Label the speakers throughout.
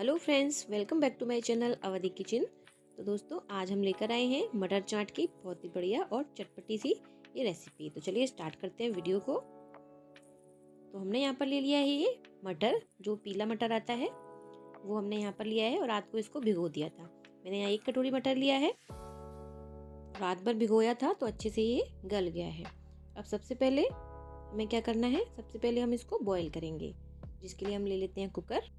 Speaker 1: Hello friends, welcome back to my channel Awadhi kitchen. तो दोस्तों, आज हम लेकर आए हैं मटर चाट की बहुत ही बढ़िया और चटपटी सी ये रेसिपी। तो चलिए स्टार्ट करते हैं वीडियो को। तो हमने यहाँ पर ले लिया है ये मटर, जो पीला मटर आता है वो हमने यहाँ पर लिया है और रात को इसको भिगो दिया था। मैंने यहाँ 1 कटोरी मटर लिया है, रात भर भिगोया था तो अच्छे से ये गल गया है। अब सबसे पहले हमें क्या करना है, सबसे पहले हम इसको बॉईल करेंगे, जिसके लिए हम ले लेते हैं कुकर।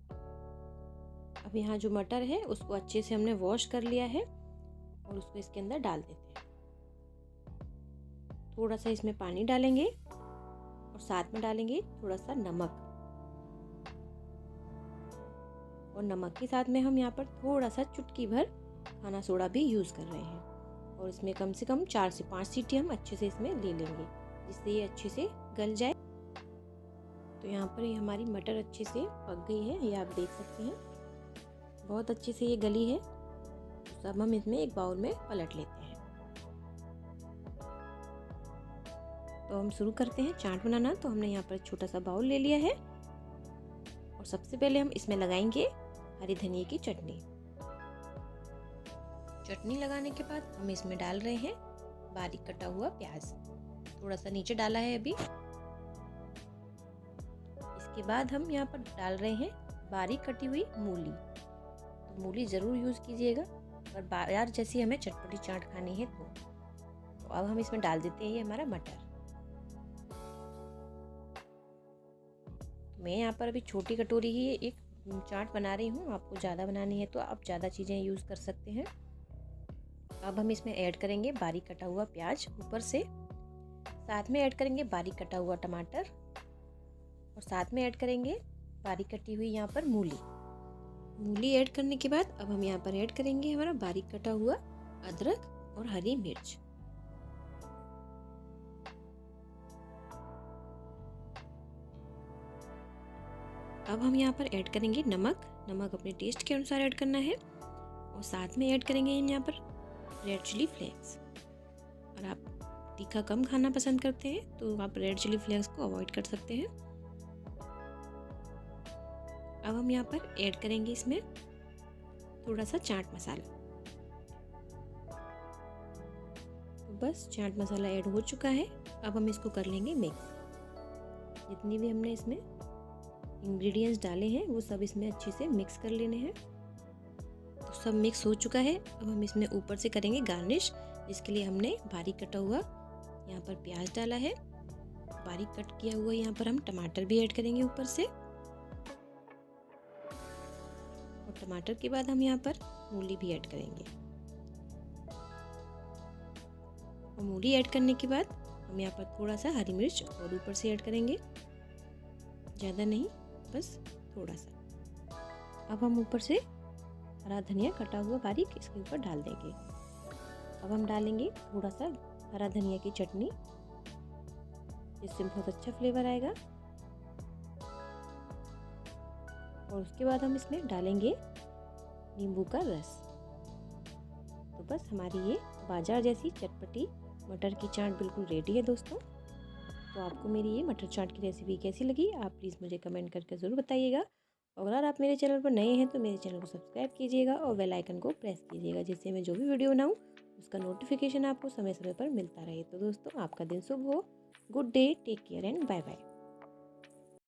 Speaker 1: अब यहाँ जो मटर है उसको अच्छे से हमने वॉश कर लिया है और उसको इसके अंदर डाल देते हैं। थोड़ा सा इसमें पानी डालेंगे और साथ में डालेंगे थोड़ा सा नमक, और नमक के साथ में हम यहाँ पर थोड़ा सा चुटकी भर खाना सोडा भी यूज़ कर रहे हैं। और इसमें कम से कम 4 से 5 सीटी हम अच्छे से इसमें ले लेंगे, जिससे ये अच्छे से गल जाए। तो यहाँ पर ये हमारी मटर अच्छे से पक गई है, ये आप देख सकते हैं बहुत अच्छे से ये गली है। तो अब हम इसमें एक बाउल में पलट लेते हैं। तो हम शुरू करते हैं चाट बनाना। तो हमने यहाँ पर छोटा सा बाउल ले लिया है और सबसे पहले हम इसमें लगाएंगे हरी धनिया की चटनी। चटनी लगाने के बाद हम इसमें डाल रहे हैं बारीक कटा हुआ प्याज, थोड़ा सा नीचे डाला है अभी। इसके बाद हम यहाँ पर डाल रहे हैं बारीक कटी हुई मूली। तो मूली ज़रूर यूज़ कीजिएगा, और बाजार जैसी हमें चटपटी चाट खानी है तो अब हम इसमें डाल देते हैं ये हमारा मटर। मैं यहाँ पर अभी छोटी कटोरी ही एक चाट बना रही हूँ, आपको ज़्यादा बनानी है तो आप ज़्यादा चीज़ें यूज़ कर सकते हैं। अब हम इसमें ऐड करेंगे बारीक कटा हुआ प्याज ऊपर से, साथ में ऐड करेंगे बारीक कटा हुआ टमाटर, और साथ में ऐड करेंगे बारीक कटी हुई यहाँ पर मूली ऐड करने के बाद अब हम यहाँ पर ऐड करेंगे हमारा बारीक कटा हुआ अदरक और हरी मिर्च। अब हम यहाँ पर ऐड करेंगे नमक अपने टेस्ट के अनुसार ऐड करना है, और साथ में ऐड करेंगे यहाँ पर रेड चिली फ्लेक्स। और आप तीखा कम खाना पसंद करते हैं तो आप रेड चिली फ्लेक्स को अवॉइड कर सकते हैं। अब हम यहाँ पर ऐड करेंगे इसमें थोड़ा सा चाट मसाला। तो बस चाट मसाला ऐड हो चुका है। अब हम इसको कर लेंगे मिक्स। जितनी भी हमने इसमें इंग्रेडिएंट्स डाले हैं वो सब इसमें अच्छे से मिक्स कर लेने हैं। तो सब मिक्स हो चुका है। अब हम इसमें ऊपर से करेंगे गार्निश, जिसके लिए हमने बारीक कटा हुआ यहाँ पर प्याज डाला है, बारीक कट किया हुआ यहाँ पर हम टमाटर भी ऐड करेंगे ऊपर से, और टमाटर के बाद हम यहाँ पर मूली भी ऐड करेंगे। और मूली ऐड करने के बाद हम यहाँ पर थोड़ा सा हरी मिर्च और ऊपर से ऐड करेंगे, ज़्यादा नहीं, बस थोड़ा सा। अब हम ऊपर से हरा धनिया कटा हुआ बारीक इसके ऊपर डाल देंगे। अब हम डालेंगे थोड़ा सा हरा धनिया की चटनी, जिससे बहुत अच्छा फ्लेवर आएगा। और उसके बाद हम इसमें डालेंगे नींबू का रस। तो बस हमारी ये बाजार जैसी चटपटी मटर की चाट बिल्कुल रेडी है दोस्तों। तो आपको मेरी ये मटर चाट की रेसिपी कैसी लगी, आप प्लीज़ मुझे कमेंट करके ज़रूर बताइएगा। और अगर आप मेरे चैनल पर नए हैं तो मेरे चैनल को सब्सक्राइब कीजिएगा और बेल आइकन को प्रेस कीजिएगा, जिससे मैं जो भी वीडियो बनाऊँ उसका नोटिफिकेशन आपको समय समय पर मिलता रहे। तो दोस्तों, आपका दिन शुभ हो। Good day, take care and bye bye.